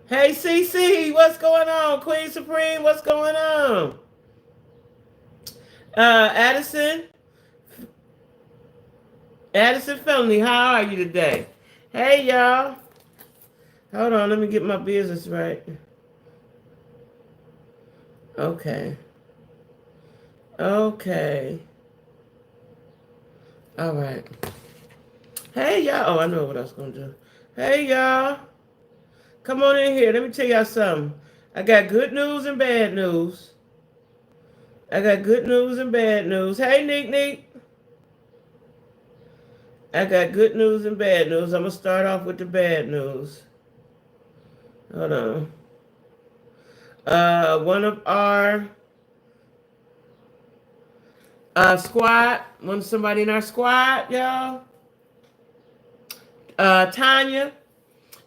Hey, CC, what's going on? Queen Supreme, what's going on? Addison, Addison Felony, how are you today? Hey, y'all. Hold on, let me get my business right. Okay. Okay. All right. Hey, y'all. Oh, I know what I was going to do. Hey, y'all. Come on in here. Let me tell y'all something. I got good news and bad news. I got good news and bad news. Hey, Nick Nick. I got good news and bad news. I'm going to start off with the bad news. Hold on. One of our squad, somebody in our squad, y'all. Tanya.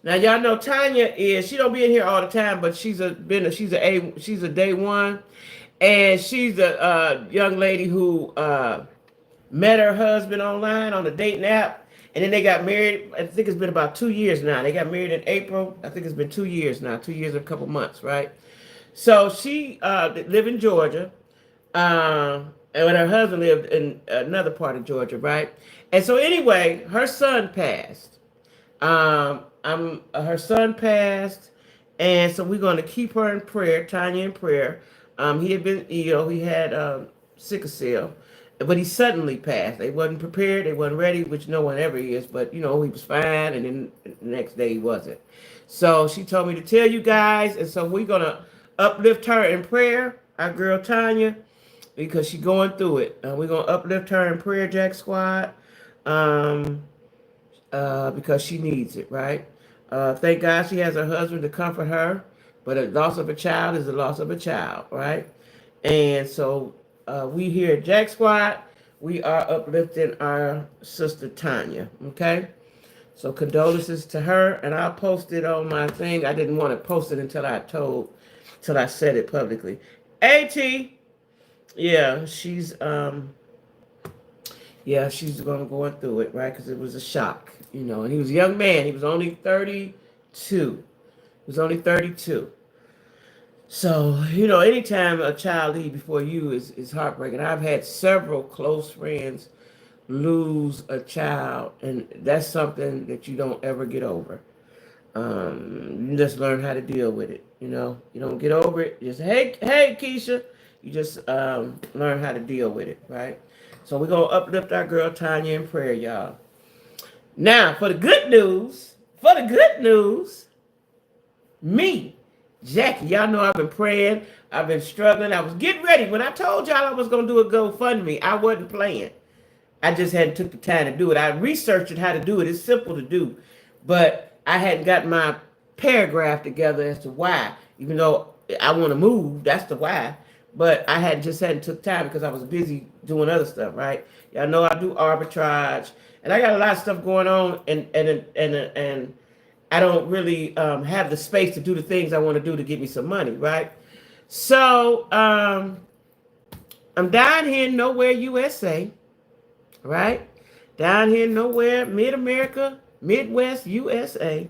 Now y'all know Tanya is she don't be in here all the time, but she's a day one, and she's a young lady who met her husband online on a dating app, and then they got married. I think it's been about 2 years now. They got married in April. I think it's been 2 years now, 2 years and a couple months, right? So she lived in Georgia, and when her husband lived in another part of Georgia, right? And so anyway, her son passed. Her son passed, and so we're going to keep her in prayer, Tanya in prayer. He had been ill. He had sickle cell, but he suddenly passed. They wasn't prepared. They wasn't ready, which no one ever is. But he was fine, and then the next day he wasn't. So she told me to tell you guys, and so we're gonna uplift her in prayer. Our girl Tanya, because she's going through it. We're gonna uplift her in prayer, Jack Squad, um, because she needs it, right? Thank God she has her husband to comfort her, but a loss of a child is a loss of a child, right? And so we here at Jack Squad, we are uplifting our sister Tanya, okay? So condolences to her, and I'll post it on my thing. I didn't want to post it till I said it publicly. At, yeah, she's going through it, right? Because it was a shock, And he was a young man. He was only 32. He was only 32. So, anytime a child leaves before you is heartbreaking. I've had several close friends lose a child, and that's something that you don't ever get over. You just learn how to deal with it. You don't get over it. Just hey, Keisha. You just learn how to deal with it, right? So we're gonna uplift our girl Tanya in prayer, y'all. Now for the good news. Me, Jackie. Y'all know I've been praying. I've been struggling. I was getting ready when I told y'all I was gonna do a GoFundMe. I wasn't playing. I just hadn't took the time to do it. I researched how to do it. It's simple to do, but I hadn't got my paragraph together as to why. Even though I want to move, that's the why. But I hadn't took time because I was busy doing other stuff. Right? Y'all know I do arbitrage, and I got a lot of stuff going on, and I don't really have the space to do the things I want to do to get me some money. Right? So I'm down here in nowhere, USA, right? Down here nowhere, mid America, Midwest, USA.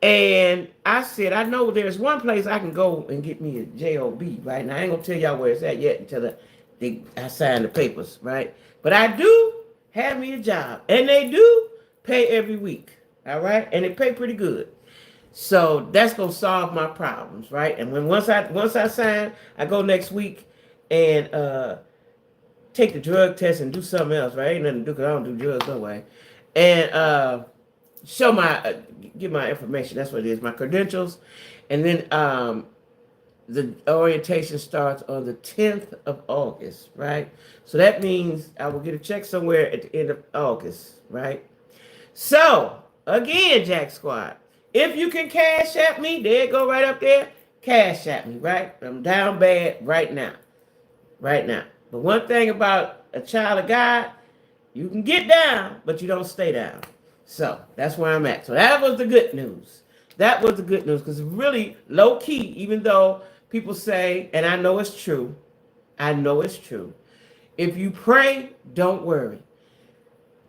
And I said, I know there's one place I can go and get me a job, right? Now I ain't gonna tell y'all where it's at yet until I sign the papers, right? But I do have me a job, and they do pay every week, all right? And they pay pretty good. So that's gonna solve my problems, right? And once I sign, I go next week and take the drug test and do something else, right? Ain't nothing to do because I don't do drugs no way. And show give my information. That's what it is, my credentials. And then the orientation starts on the 10th of August, right? So that means I will get a check somewhere at the end of August, right? So again, Jack Squad, if you can cash at me, there it go right up there. Cash at me, right? I'm down bad right now. Right now. But one thing about a child of God, you can get down, but you don't stay down. So that's where I'm at. So that was the good news. That was the good news because really low key, even though people say, and I know it's true, if you pray, don't worry.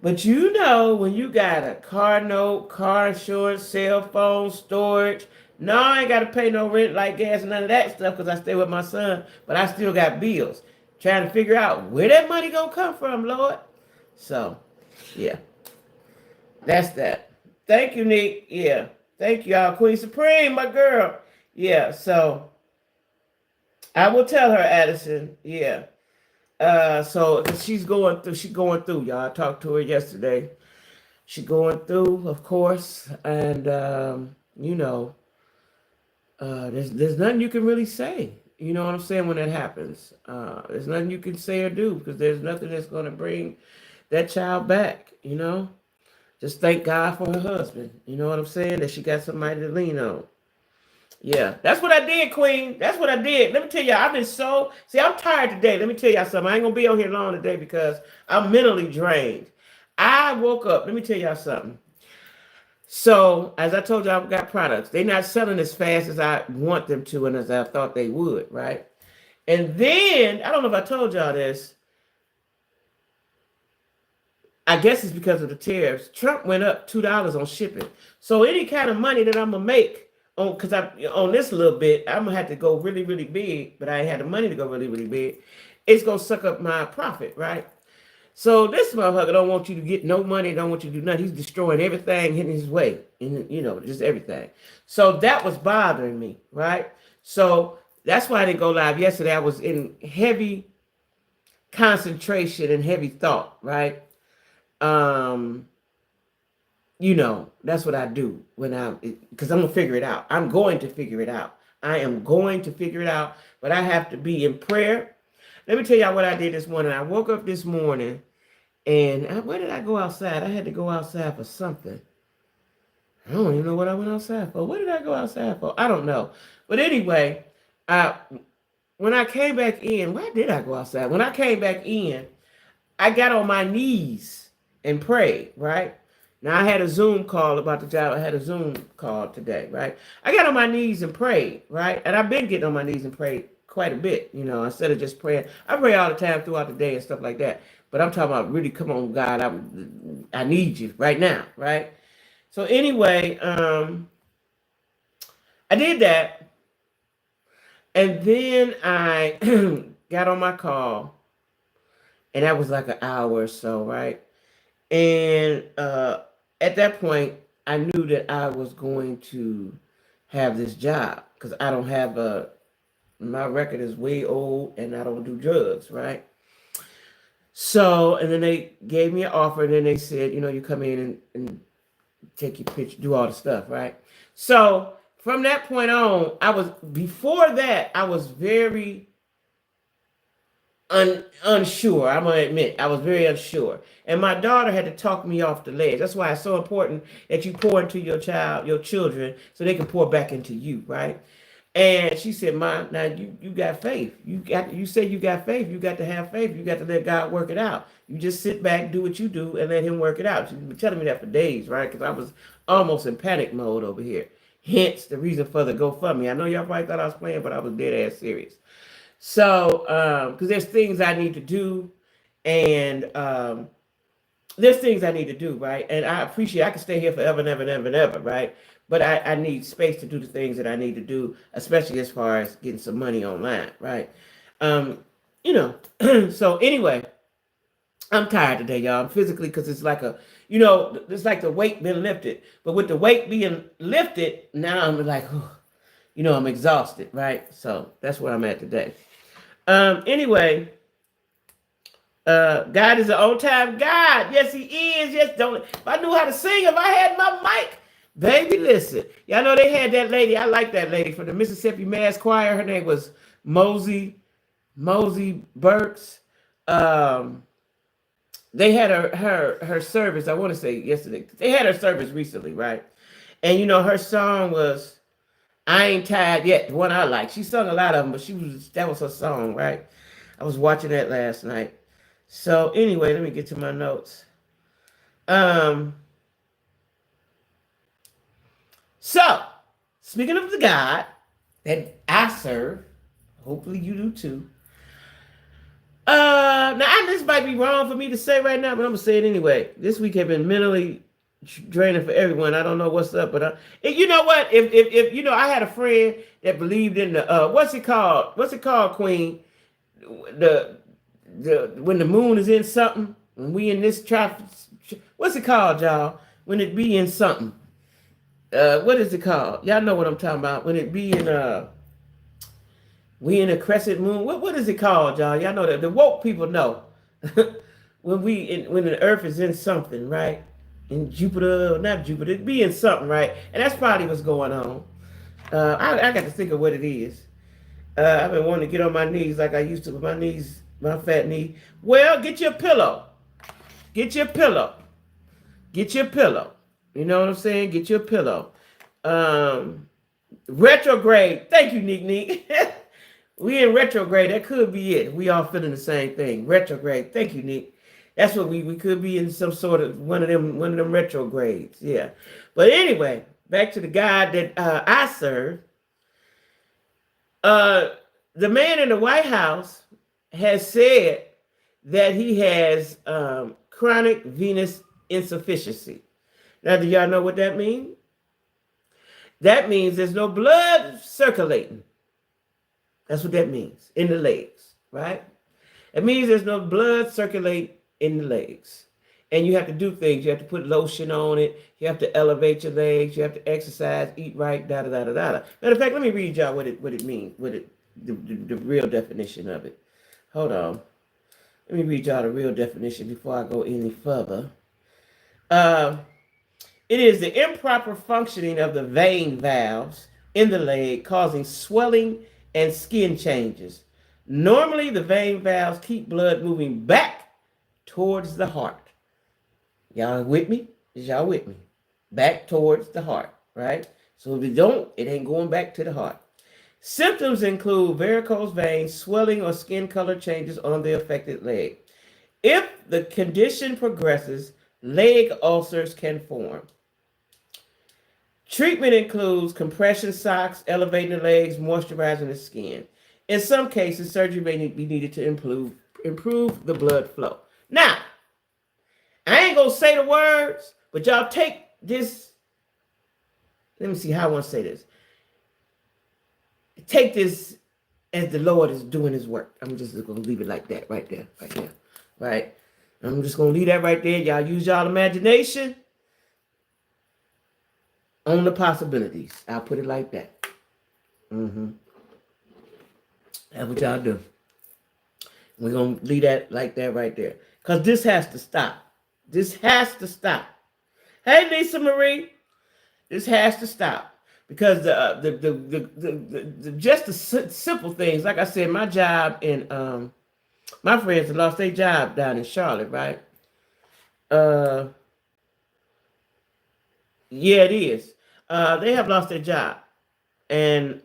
But when you got a car note, car insurance, cell phone, storage, No, I ain't got to pay no rent, like gas, none of that stuff because I stay with my son. But I still got bills. Trying to figure out where that money gonna come from, Lord. So, yeah, that's that. Thank you, Nick. Yeah, thank you, all. Queen Supreme, my girl. Yeah, so I will tell her, Addison. Yeah. So she's going through, y'all. I talked to her yesterday. She going through, of course, and there's nothing you can really say. You know what I'm saying when that happens. There's nothing you can say or do because there's nothing that's going to bring that child back. Just thank God for her husband. You know what I'm saying, that she got somebody to lean on. Yeah, that's what I did, Queen. That's what I did. Let me tell y'all, I've been I'm tired today. Let me tell y'all something. I ain't gonna be on here long today because I'm mentally drained. I woke up. Let me tell y'all something. So, as I told you, I've got products. They're not selling as fast as I want them to and as I thought they would, right? And then, I don't know if I told y'all this. I guess it's because of the tariffs. Trump went up $2 on shipping. So any kind of money that I'm gonna make because I on this little bit, I'm gonna have to go really, really big, but I ain't had the money to go really, really big. It's gonna suck up my profit, right? So this motherfucker don't want you to get no money, don't want you to do nothing. He's destroying everything in his way, and just everything. So that was bothering me, right? So that's why I didn't go live yesterday. I was in heavy concentration and heavy thought, right? Um, that's what I do because I'm gonna figure it out. I'm going to figure it out. I am going to figure it out, but I have to be in prayer. Let me tell y'all what I did this morning. I woke up this morning and where did I go outside? I had to go outside for something. I don't even know what I went outside for. What did I go outside for? I don't know. But anyway, when I came back in, where did I go outside? When I came back in, I got on my knees and prayed, right? Now I had a Zoom call about the job. I had a Zoom call today, right? I got on my knees and prayed, right? And I've been getting on my knees and prayed quite a bit, instead of just praying. I pray all the time throughout the day and stuff like that. But I'm talking about really, come on, God, I need you right now, right? So anyway, I did that. And then I got on my call. And that was like an hour or so, right? And at that point, I knew that I was going to have this job because I don't have my record is way old and I don't do drugs, right? So, and then they gave me an offer and then they said, you come in and take your picture, do all the stuff, right? So from that point on, before that, I was very unsure. I'm gonna admit I was very unsure, and my daughter had to talk me off the ledge. That's why it's so important that you pour into your children, so they can pour back into you, right? And she said, "Mom, now you got faith. You say you got faith. You got to have faith. You got to let God work it out. You just sit back, do what you do, and let Him work it out." She's been telling me that for days, right? Because I was almost in panic mode over here. Hence the reason for the GoFundMe. I know y'all probably thought I was playing, but I was dead ass serious. So, because there's things I need to do, and there's things I need to do, right? And I appreciate I can stay here forever and ever and ever and ever, right? But I need space to do the things that I need to do, especially as far as getting some money online, right? So anyway, I'm tired today, y'all. I'm physically, because it's like it's like the weight being lifted. But with the weight being lifted, now I'm like, I'm exhausted, right? So that's where I'm at today. Anyway, God is an on-time God. Yes, He is. Yes, don't. If I knew how to sing, if I had my mic, baby, listen. Y'all know they had that lady. I like that lady from the Mississippi Mass Choir. Her name was Mosey Burks. They had her service. I want to say yesterday. They had her service recently, right? And her song was "I Ain't Tired Yet," the one I like. She sung a lot of them, but that was her song, right? I was watching that last night. So anyway, let me get to my notes. So speaking of the God that I serve, hopefully you do too. Now this might be wrong for me to say right now, but I'm gonna say it anyway. This week have been mentally draining for everyone. I don't know what's up, but you know what? If you know, I had a friend that believed in the what's it called? What's it called, Queen? The when the moon is in something, when we in this traffic, what's it called, y'all? When it be in something, what is it called? Y'all know what I'm talking about. When it be in we in a crescent moon. What is it called, y'all? Y'all know that the woke people know. When the Earth is in something, right? In Jupiter, not Jupiter, it be in something, right? And that's probably what's going on. I got to think of what it is. I've been wanting to get on my knees like I used to with my knees, my fat knee. Well, get your pillow. Get your pillow. Get your pillow. You know what I'm saying? Get your pillow. Um, Retrograde. Thank you, Neek Neek. We in retrograde. That could be it. We all feeling the same thing. Retrograde. Thank you, Neek. That's what we could be in some sort of one of them retrogrades. Yeah. But anyway, back to the God that I serve. Uh, the man in the White House has said that he has chronic venous insufficiency. Now, do y'all know what that means? That means there's no blood circulating. That's what that means in the legs, right? It means there's no blood circulating in the legs. And you have to do things. You have to put lotion on it. You have to elevate your legs. You have to exercise, eat right, da da da da da. Matter of fact, let me read y'all what it means, the real definition of it. Hold on. Let me read y'all the real definition before I go any further. It is the improper functioning of the vein valves in the leg, causing swelling and skin changes. Normally, the vein valves keep blood moving back towards the heart. Y'all with me? Is y'all with me? Back towards the heart, right? So if it don't, it ain't going back to the heart. Symptoms include varicose veins, swelling, or skin color changes on the affected leg. If the condition progresses, leg ulcers can form. Treatment includes compression socks, elevating the legs, moisturizing the skin. In some cases, surgery may be needed to improve the blood flow. Now, I ain't gonna say the words, but y'all take this. Let me see how I want to say this. Take this as the Lord is doing his work. I'm just gonna leave it like that, right there, right? I'm just gonna leave that right there. Y'all use y'all imagination on the possibilities. I'll put it like that. That's what y'all do. We're going to leave that like that right there. Because this has to stop. This has to stop. Hey, Lisa Marie. This has to stop. Because just the simple things, like I said, my job in, my friends have lost their job down in Charlotte, right? Yeah, it is. They have lost their job. And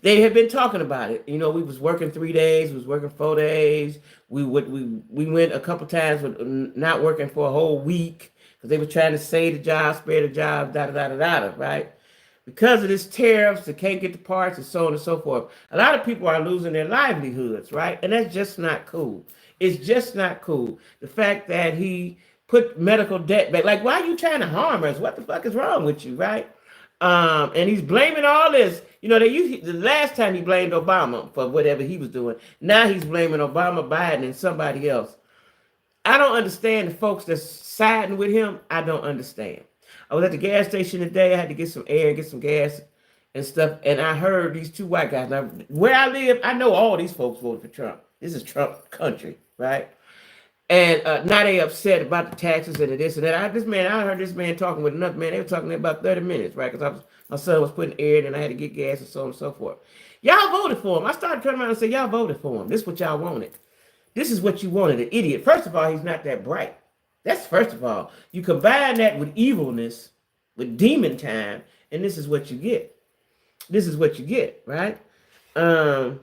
they had been talking about it. You know, we was working 3 days, we was working 4 days. We went a couple times with not working for a whole week because they were trying to save the job, spare the job, da da da da da, right? Because of this tariffs, they can't get the parts and so on and so forth. A lot of people are losing their livelihoods, right? And that's just not cool. It's just not cool. The fact that he put medical debt back, like, why are you trying to harm us? What the fuck is wrong with you, right? And he's blaming all this. You know, the last time he blamed Obama for whatever he was doing. Now he's blaming Obama, Biden, and somebody else. I don't understand the folks that's siding with him. I don't understand. I was at the gas station today. I had to get some air, get some gas and stuff. And I heard these two white guys. Now, where I live, I know all these folks voted for Trump. This is Trump country, right? And now they upset about the taxes and this and that. I heard this man talking with another man. They were talking about 30 minutes, right? Because my son was putting air in and I had to get gas and so on and so forth. Y'all voted for him. I started turning around and say, y'all voted for him. This is what y'all wanted. This is what you wanted, an idiot. First of all, he's not that bright. That's first of all. You combine that with evilness, with demon time, and this is what you get. This is what you get, right? And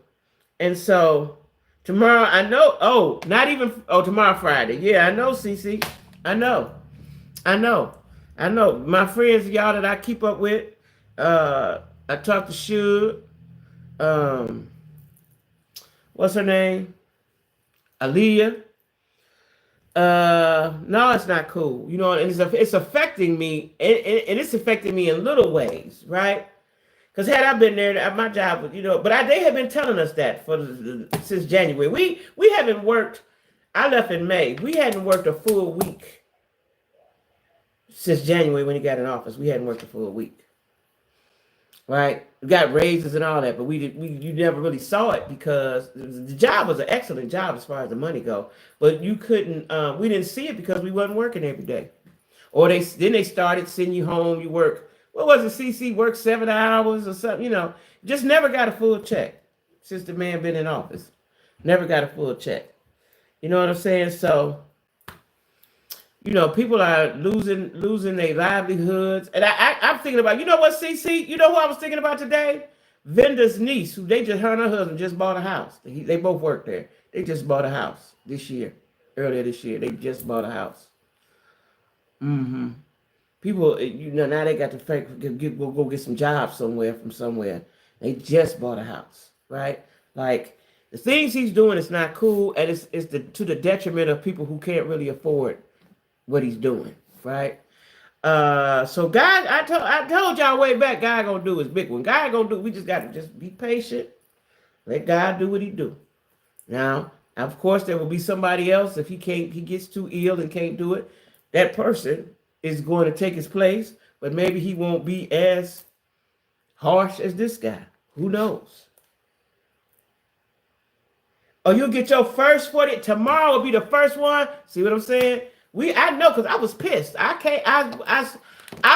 so tomorrow, I know, tomorrow Friday. Yeah, I know, Cece. I know. My friends, y'all that I keep up with, I talked to Shug, what's her name? Aaliyah, No, it's not cool. You know, and it's affecting me, and it's affecting me in little ways, right? Because had I been there, my job was, but they had been telling us that since January. We haven't worked. I left in May. We hadn't worked a full week since January when he got in office. We hadn't worked a full week, right? We got raises and all that, but you never really saw it because the job was an excellent job as far as the money go. But you couldn't. We didn't see it because we wasn't working every day. Or they started sending you home. You work. What was it? CC work 7 hours or something. Just never got a full check since the man been in office. Never got a full check. You know what I'm saying? So, people are losing their livelihoods. And I'm thinking about, you know what, CC? You know who I was thinking about today? Venda's niece, who her and her husband just bought a house. They both work there. They just bought a house earlier this year. They just bought a house. Mm-hmm. People, now they got to go get some jobs from somewhere. They just bought a house, right? Like, the things he's doing is not cool, and it's to the detriment of people who can't really afford what he's doing, right? So God, I told y'all way back, God gonna do his big one. God gonna do. We just got to just be patient. Let God do what he do. Now, of course, there will be somebody else if he gets too ill and can't do it. That person is going to take his place, but maybe he won't be as harsh as this guy. Who knows? Oh, you'll get your first 40. Tomorrow will be the first one. See what I'm saying? I know because I was pissed. I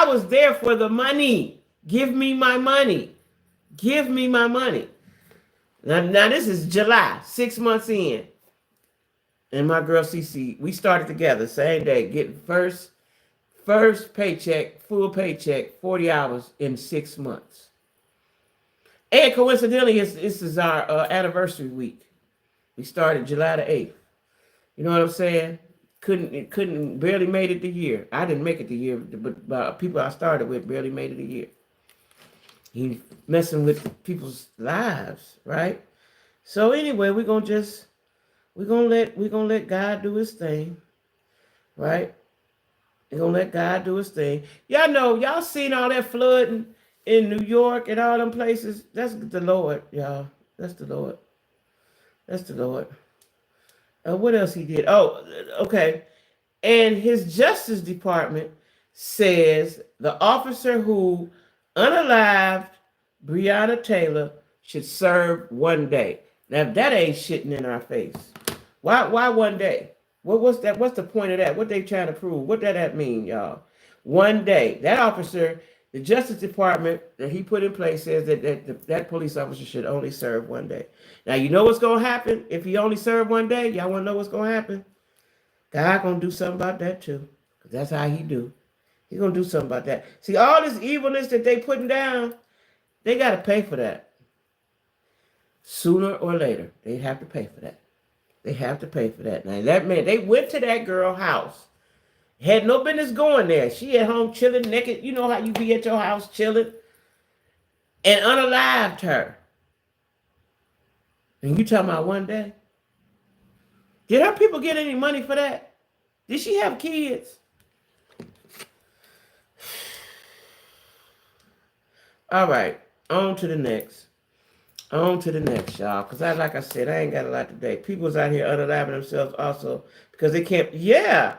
was there for the money. Give me my money. Give me my money. Now this is July, 6 months in. And my girl CC, we started together same day, getting first paycheck, full paycheck, 40 hours in 6 months. And coincidentally, this is our anniversary week. We started July the 8th. You know what I'm saying? Couldn't barely made it the year. I didn't make it the year, but people I started with barely made it a year. He's messing with people's lives, right? So anyway, we're gonna let God do his thing, right? We're gonna let God do his thing. Y'all seen all that flooding in New York and all them places. That's the Lord, y'all. That's the Lord. That's the Lord. What else he did? Oh, okay. And his Justice Department says the officer who unalived Breonna Taylor should serve 1 day. Now, that ain't shitting in our face. Why 1 day? What's that? What's the point of that? What they trying to prove? What that mean, y'all? 1 day. That officer, the Justice Department that he put in place says that police officer should only serve 1 day. Now, you know what's going to happen if he only served 1 day? Y'all want to know what's going to happen? God going to do something about that too. Because that's how he do. He's going to do something about that. See, all this evilness that they putting down, they got to pay for that. Sooner or later, they have to pay for that. They have to pay for that. Now, that man, they went to that girl's house. Had no business going there. She at home chilling naked. You know how you be at your house chilling. And unalived her. And you talking about 1 day? Did her people get any money for that? Did she have kids? All right. On to the next. On to the next, y'all. Because like I said, I ain't got a lot today. People's out here unaliving themselves also because they can't. Yeah.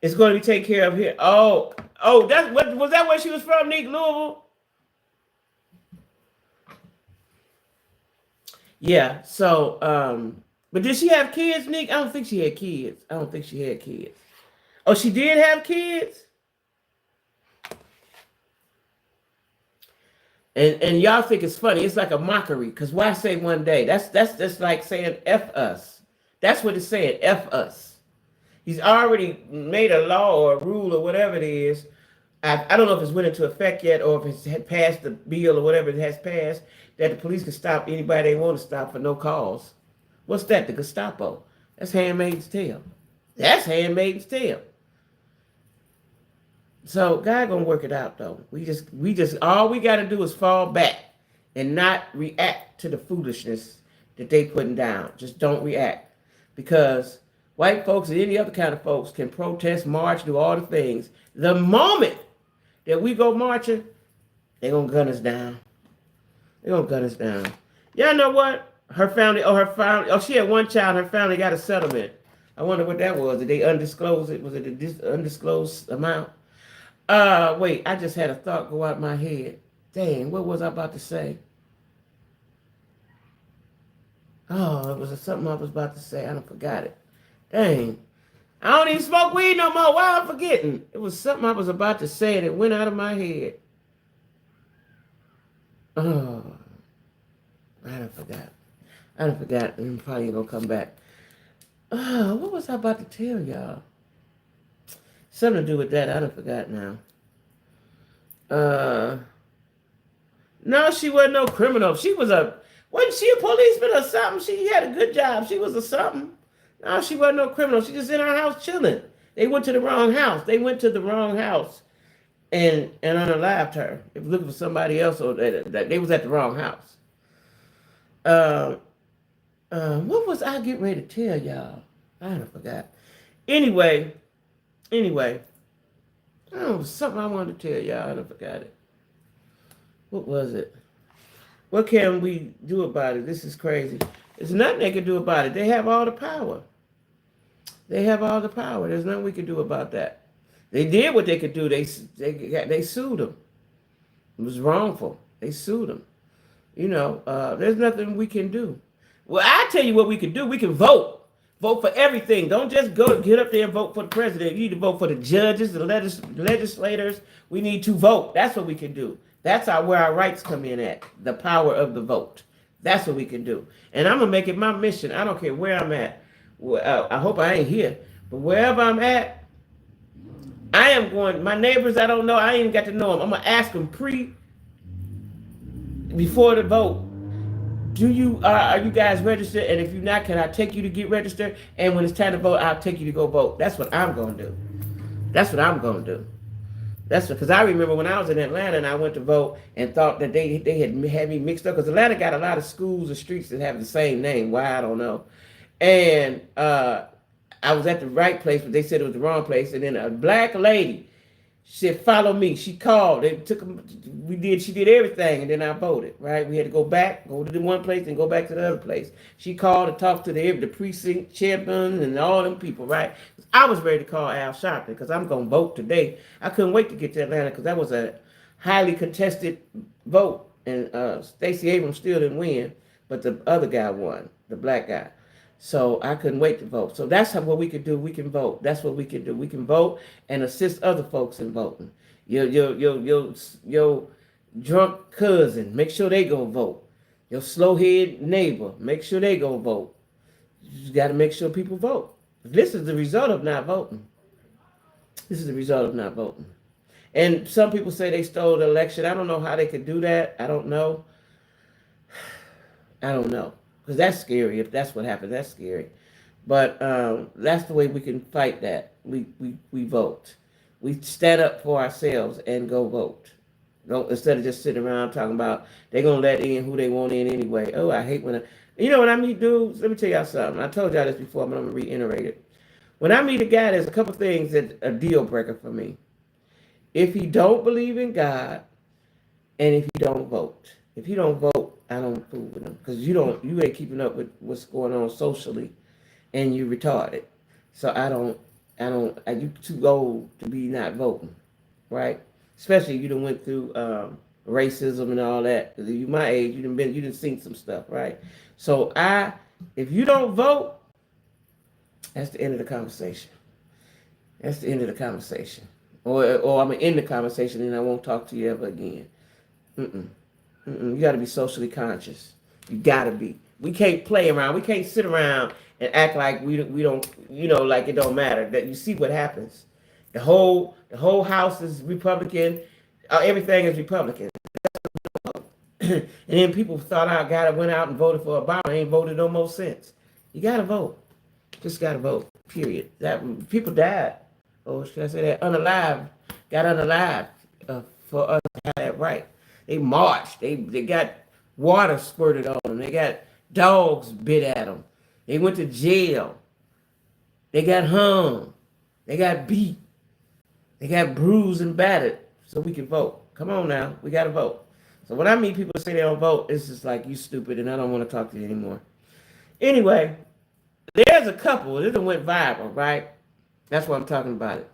It's going to be taken care of here. Oh, that's what was that where she was from, Nick, Louisville? Yeah. So, but did she have kids, Nick? I don't think she had kids. Oh, she did have kids? And y'all think it's funny. It's like a mockery. Because why say 1 day? That's just like saying F us. That's what it's saying, F us. He's already made a law or a rule or whatever it is. I don't know if it's went into effect yet or if it's had passed the bill or whatever it has passed, that the police can stop anybody they want to stop for no cause. What's that? The Gestapo. That's Handmaid's Tale. That's Handmaid's Tale. So God gonna work it out though. We just all we gotta do is fall back and not react to the foolishness that they putting down. Just don't react. Because white folks and any other kind of folks can protest, march, do all the things. The moment that we go marching, they're going to gun us down. They're going to gun us down. Y'all know what? She had one child, her family got a settlement. I wonder what that was. Did they undisclose it? Was it an undisclosed amount? Wait, I just had a thought go out my head. Dang, what was I about to say? Oh, it was something I was about to say. I done forgot it. Dang. I don't even smoke weed no more. Why am I forgetting? It was something I was about to say and it went out of my head. Oh, I done forgot. I'm probably gonna come back. Oh, what was I about to tell y'all? Something to do with that. I done forgot now. No, she wasn't no criminal. Wasn't she a policeman or something? She had a good job. She was a something. No, she wasn't no criminal. She just in her house chilling. They went to the wrong house. And unalived her. They were looking for somebody else, or they was at the wrong house. What was I getting ready to tell y'all? I done forgot. Anyway, something I wanted to tell y'all. I done forgot it. What was it? What can we do about it? This is crazy. There's nothing they can do about it. They have all the power. There's nothing we can do about that. They did what they could do. They sued them. It was wrongful. They sued them. There's nothing we can do. Well, I tell you what we can do. We can vote. Vote for everything. Don't just get up there and vote for the president. You need to vote for the judges, the legislators. We need to vote. That's what we can do. That's where our rights come in at. The power of the vote. That's what we can do. And I'm going to make it my mission. I don't care where I'm at. I hope I ain't here. But wherever I'm at, I am going. My neighbors, I don't know. I ain't even got to know them. I'm going to ask them before the vote. Are you guys registered? And if you're not, can I take you to get registered? And when it's time to vote, I'll take you to go vote. That's what I'm going to do. That's because I remember when I was in Atlanta and I went to vote and thought that they had me mixed up, because Atlanta got a lot of schools and streets that have the same name. Why, I don't know. And I was at the right place, but they said it was the wrong place. And then a black lady, she said, "Follow me." She called. She did everything, and then I voted, right? We had to go to the one place and go back to the other place. She called and talked to the precinct chairman and all them people, right? I was ready to call Al Sharpton because I'm going to vote today. I couldn't wait to get to Atlanta because that was a highly contested vote. And Stacey Abrams still didn't win, but the other guy won, the black guy. So I couldn't wait to vote. So that's what we can do. We can vote. That's what we can do. We can vote and assist other folks in voting. Your drunk cousin, make sure they go vote. Your slowhead neighbor, make sure they go vote. You got to make sure people vote. This is the result of not voting. And some people say they stole the election. I don't know how they could do that. I don't know. Because that's scary. If that's what happened, that's scary. But that's the way we can fight that. We vote. We stand up for ourselves and go vote. Instead of just sitting around talking about they're going to let in who they want in anyway. Oh, I hate when you know what I mean, dudes? Let me tell y'all something. I told y'all this before, but I'm going to reiterate it. When I meet a guy, there's a couple things that are a deal breaker for me. If he don't believe in God, and if he don't vote. If he don't vote, I don't fool with him, because you ain't keeping up with what's going on socially, and you're retarded. So you too old to be not voting, right? Especially if you done went through racism and all that. Because you my age, you done seen some stuff, right? So if you don't vote, that's the end of the conversation. Or I'm gonna end the conversation and I won't talk to you ever again. You got to be socially conscious. You got to be. We can't play around. We can't sit around and act like we don't, like it don't matter. That you see what happens. The whole house is Republican. Everything is Republican. And then people went out and voted for Obama. Ain't voted no more since. You got to vote. Just got to vote. Period. That people died. Or should I say that got unalived for us to have that right. They marched. They got water squirted on them. They got Dogs bit at them. They went to jail. They got hung. They got beat. They got bruised and battered so we can vote. Come on now. We got to vote. So when I meet people say they don't vote, it's just like, you stupid, and I don't want to talk to you anymore. Anyway, there's a couple. This one went viral, right? That's why I'm talking about it.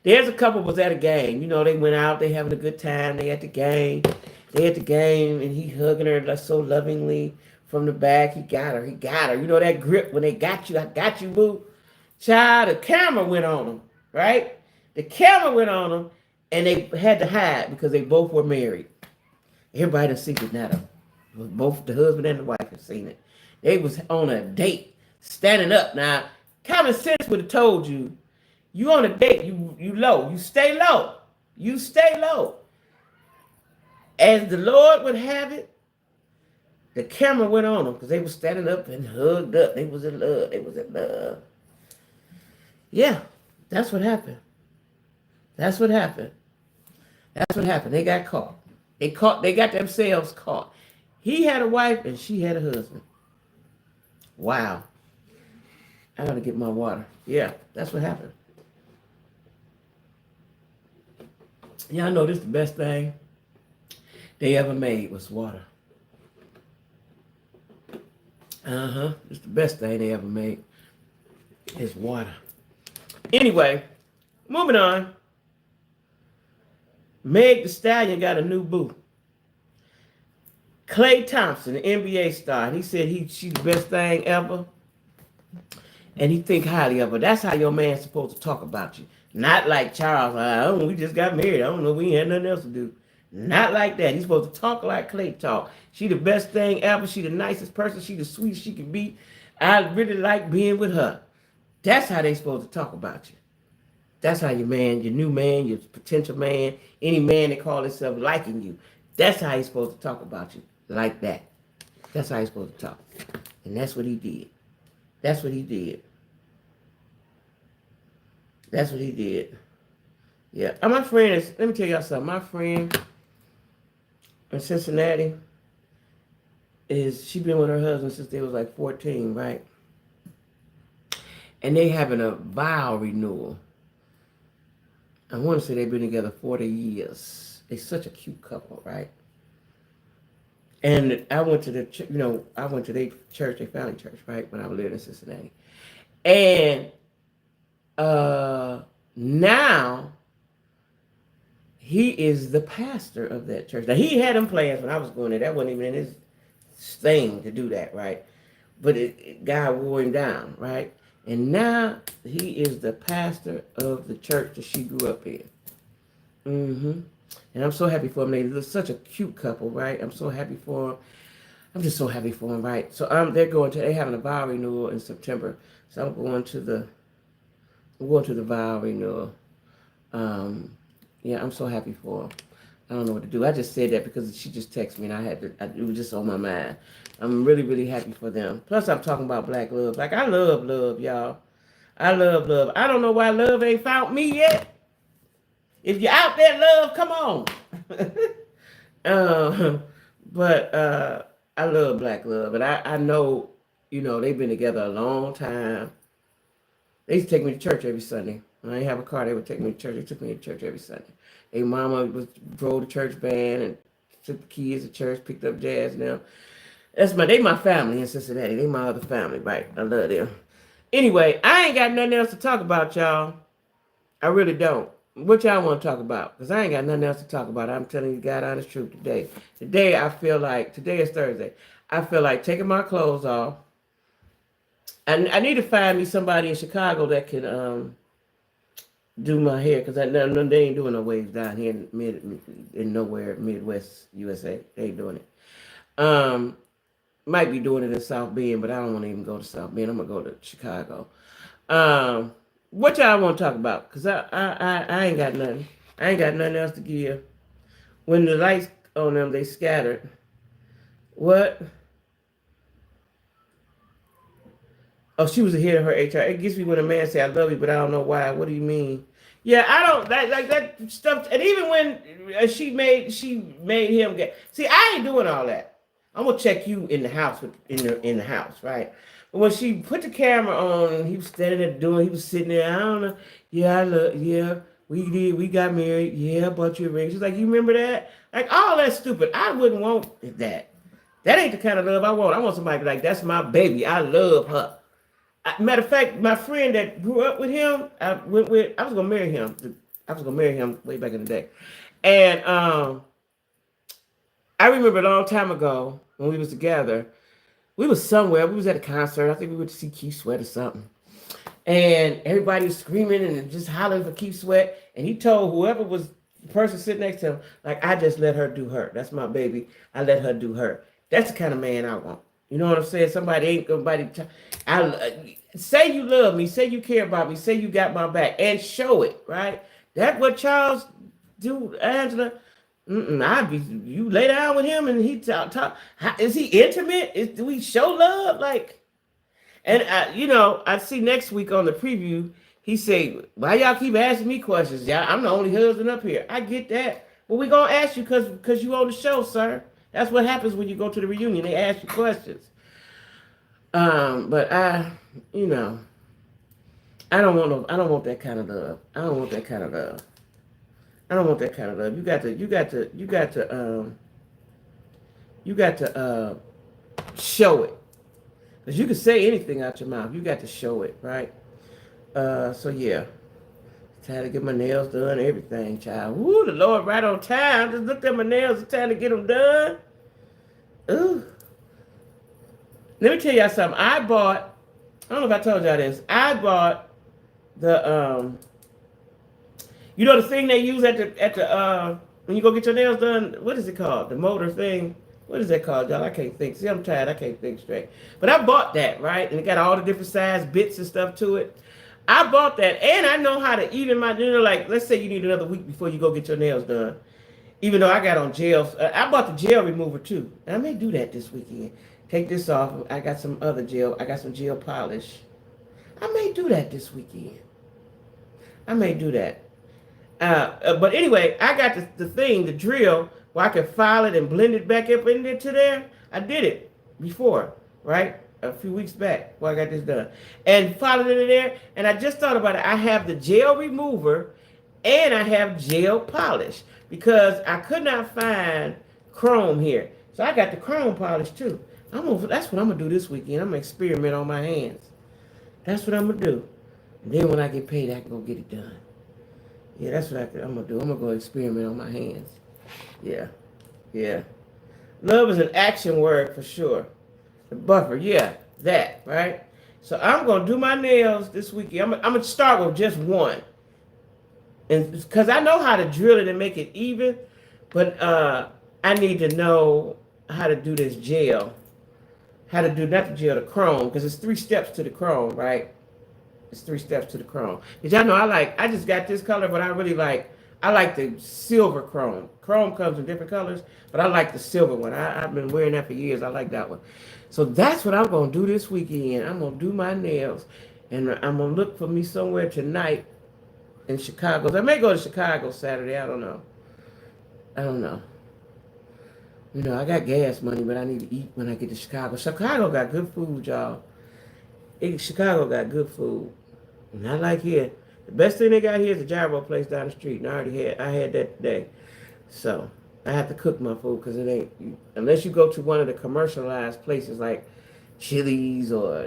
There's a couple was at a game. You know, they went out. They having a good time. They at the game. They at the game, and he hugging her like so lovingly from the back. He got her. He got her. You know that grip when they got you. I got you, boo. Child, the camera went on them, right? The camera went on them, and they had to hide because they both were married. Everybody done seen it now. Both the husband and the wife have seen it. They was on a date, standing up. Now, common sense would have told you, you on a date, you low, you stay low. You stay low. As the Lord would have it, the camera went on them because they were standing up and hugged up. They was in love. They was in love. Yeah, that's what happened. That's what happened. That's what happened. They got caught. They got themselves caught. He had a wife and she had a husband. Wow. I gotta get my water. Yeah, that's what happened. Y'all know this is the best thing they ever made was water. It's the best thing they ever made is water. Anyway, moving on. Meg Thee Stallion got a new boo. Klay Thompson, the NBA star, and he said she's the best thing ever. And he think highly of her. That's how your man's supposed to talk about you. Not like Charles, we just got married. I don't know, we ain't had nothing else to do. Not like that. He's supposed to talk like Klay talk. She the best thing ever. She the nicest person. She the sweetest she can be. I really like being with her. That's how they supposed to talk about you. That's how your man, your new man, your potential man, any man that call himself liking you, that's how he's supposed to talk about you. Like that. That's how he's supposed to talk. And that's what he did. That's what he did. That's what he did. Yeah. And my friend is, let me tell y'all something. My friend in Cincinnati she been with her husband since they was like 14, right? And they having a vow renewal. I want to say they've been together 40 years. They're such a cute couple, right? And I went to their church, their family church, right, when I lived in Cincinnati. And now he is the pastor of that church. Now, he had them plans when I was going there. That wasn't even in his thing to do that, right? But God wore him down, right? And now he is the pastor of the church that she grew up in. And I'm so happy for them. They're such a cute couple, right? I'm so happy for them. I'm just so happy for them, right? So they're having a vow renewal in September. So I'm going to the vow renewal. Yeah, I'm so happy for them. I don't know what to do. I just said that because she just texted me and it was just on my mind. I'm really, really happy for them. Plus, I'm talking about black love. Like, I love love, y'all. I love love. I don't know why love ain't found me yet. If you're out there, love, come on. But I love black love. And I know, they've been together a long time. They used to take me to church every Sunday. When I didn't have a car, they would take me to church. They took me to church every Sunday. Their mama drove the church band and took the kids to church, picked up jazz now. They my family in Cincinnati. They my other family, right? I love them. Anyway, I ain't got nothing else to talk about, y'all. I really don't. What y'all want to talk about? Because I ain't got nothing else to talk about. I'm telling you God honest truth today. Today is Thursday. I feel like taking my clothes off. And I need to find me somebody in Chicago that can do my hair, because they ain't doing no waves down here in nowhere Midwest USA. They ain't doing it. Might be doing it in South Bend, but I don't want to even go to South Bend. I'm gonna go to Chicago. What y'all want to talk about? Because I ain't got nothing. I ain't got nothing else to give. When the lights on them, they scattered. What? Oh, she was ahead of her HR. It gets me when a man say, I love you, but I don't know why. What do you mean? Yeah, I don't like that stuff. And even when she made him get, see, I ain't doing all that. I'm gonna check you in the house in the house, right? But when she put the camera on and he was standing there doing, he was sitting there. I don't know. Yeah, yeah. We got married. Yeah, I bought you a ring. She's like, you remember that? Like all that stupid. I wouldn't want that. That ain't the kind of love I want. I want somebody like that's my baby. I love her. Matter of fact, my friend that grew up with him, I went with. I was gonna marry him. I was gonna marry him way back in the day, and I remember a long time ago when we was together. We was somewhere. We was at a concert. I think we went to see Keith Sweat or something. And everybody was screaming and just hollering for Keith Sweat. And he told whoever was the person sitting next to him, like, I just let her do her. That's my baby. I let her do her. That's the kind of man I want. You know what I'm saying? Somebody ain't nobody. Say you love me. Say you care about me. Say you got my back, and show it. Right? That's what Charles do, Angela. I'd be you lay down with him and he talk. Is he intimate? Do we show love? Like, and I see next week on the preview. He say, "Why y'all keep asking me questions? Yeah, I'm the only husband up here." I get that. Well, we gonna ask you because you on the show, sir. That's what happens when you go to the reunion. They ask you questions. But I don't want no. I don't want that kind of love. I don't want that kind of love. I don't want that kind of love. You got to show it. Because you can say anything out your mouth. You got to show it, right? So yeah. Time to get my nails done, everything, child. Woo, the Lord right on time. Just looked at my nails. It's time to get them done. Ooh. Let me tell y'all something. I don't know if I told y'all this. I bought the the thing they use at the when you go get your nails done, what is it called? The motor thing. What is that called, y'all? I can't think. See, I'm tired. I can't think straight. But I bought that, right? And it got all the different size bits and stuff to it. I bought that, and I know how to even like, let's say you need another week before you go get your nails done. Even though I got on gel, I bought the gel remover too. And I may do that this weekend. Take this off. I got some other gel. I got some gel polish. I may do that this weekend. I may do that. But anyway, I got the thing, the drill, where I can file it and blend it back up into there. I did it before, right? A few weeks back before I got this done. And filed it in there. And I just thought about it. I have the gel remover and I have gel polish because I could not find chrome here. So I got the chrome polish too. That's what I'm going to do this weekend. I'm going to experiment on my hands. That's what I'm going to do. And then when I get paid, I can go get it done. Yeah, that's what I'm going to do. I'm going to go experiment on my hands. Yeah. Yeah. Love is an action word for sure. The buffer, yeah, that, right? So I'm going to do my nails this weekend. I'm going to start with just one. And because I know how to drill it and make it even, but I need to know how to do this gel. How to do, not the gel, the chrome, because it's 3 steps to the chrome, right? It's 3 steps to the chrome. Because y'all know I just got this color, but I like the silver chrome. Chrome comes in different colors, but I like the silver one. I've been wearing that for years. I like that one. So that's what I'm going to do this weekend. I'm going to do my nails, and I'm going to look for me somewhere tonight in Chicago. I may go to Chicago Saturday. I don't know. I got gas money, but I need to eat when I get to Chicago. Chicago got good food, y'all. Chicago got good food. Not like here. The best thing they got here is the gyro place down the street. And I had that today. So I have to cook my food because it ain't, unless you go to one of the commercialized places like Chili's or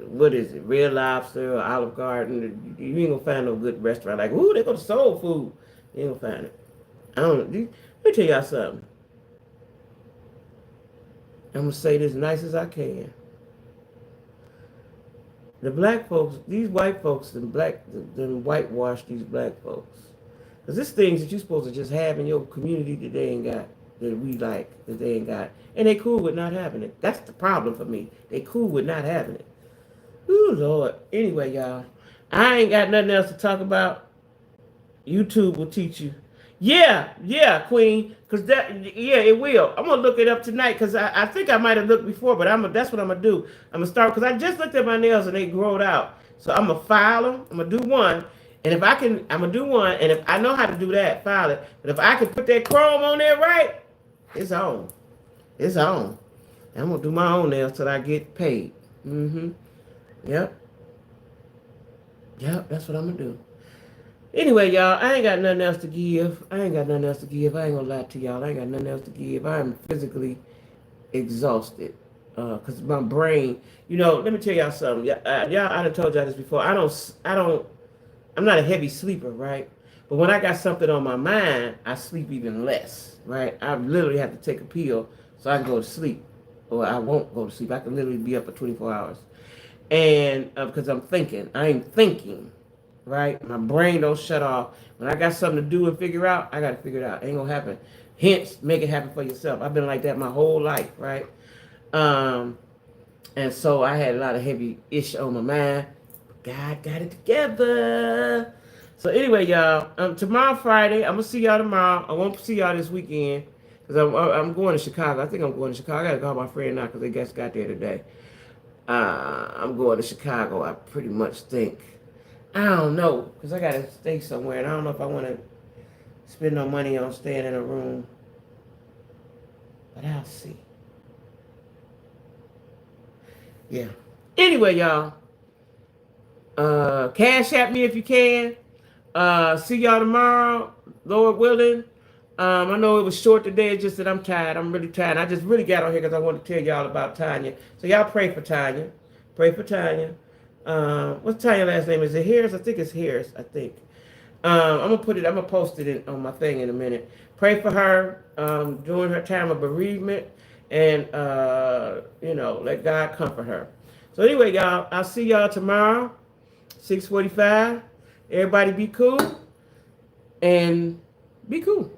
what is it, Red Lobster or Olive Garden, you ain't gonna find no good restaurant like, ooh, they go to soul food. You ain't gonna find it. Let me tell y'all something. I'm gonna say this as nice as I can. The black folks, these white folks, them whitewash these black folks. Because there's things that you're supposed to just have in your community that they ain't got, that we like, that they ain't got. And they cool with not having it. That's the problem for me. They cool with not having it. Ooh, Lord. Anyway, y'all, I ain't got nothing else to talk about. YouTube will teach you. Yeah, Queen. It will. I'm gonna look it up tonight because I think I might have looked before, but that's what I'm gonna do. I'm gonna start because I just looked at my nails and they growed out. So I'm gonna file them. I'm gonna do one, and if I can, I'm gonna do one. And if I know how to do that, file it. But if I can put that chrome on there right, it's on. It's on. I'm gonna do my own nails till I get paid. Mm-hmm. Yep. Yep. That's what I'm gonna do. Anyway, y'all, I ain't got nothing else to give. I ain't got nothing else to give. I ain't gonna lie to y'all. I ain't got nothing else to give. I am physically exhausted. Cause my brain, let me tell y'all something. Y'all, I done told y'all this before. I'm not a heavy sleeper, right? But when I got something on my mind, I sleep even less, right? I literally have to take a pill so I can go to sleep, or I won't go to sleep. I can literally be up for 24 hours, and because I'm thinking, I ain't thinking, right? My brain don't shut off. When I got something to do and figure out, I got to figure it out. Ain't gonna happen. Hence, make it happen for yourself. I've been like that my whole life, right? Um, and so I had a lot of heavy ish on my mind. God got it together. So anyway, y'all, tomorrow Friday, I'm gonna see y'all tomorrow. I won't see y'all this weekend because I'm going to Chicago. I think I'm going to Chicago. I gotta call my friend now because they just got there today. I'm going to Chicago. I pretty much think. I don't know because I gotta stay somewhere, and I don't know if I want to spend no money on staying in a room. But I'll see. Yeah. Anyway, y'all, cash at me if you can. See y'all tomorrow, Lord willing. I know it was short today. It's just that I'm tired. I'm really tired. I just really got on here because I want to tell y'all about Tanya. So y'all pray for Tanya. Pray for Tanya. What's Tanya's last name? Is it Harris? I think it's Harris. I think. I'm gonna post it on my thing in a minute. Pray for her during her time of bereavement, and let God comfort her. So anyway, y'all, I'll see y'all tomorrow, 6:45. Everybody be cool and be cool.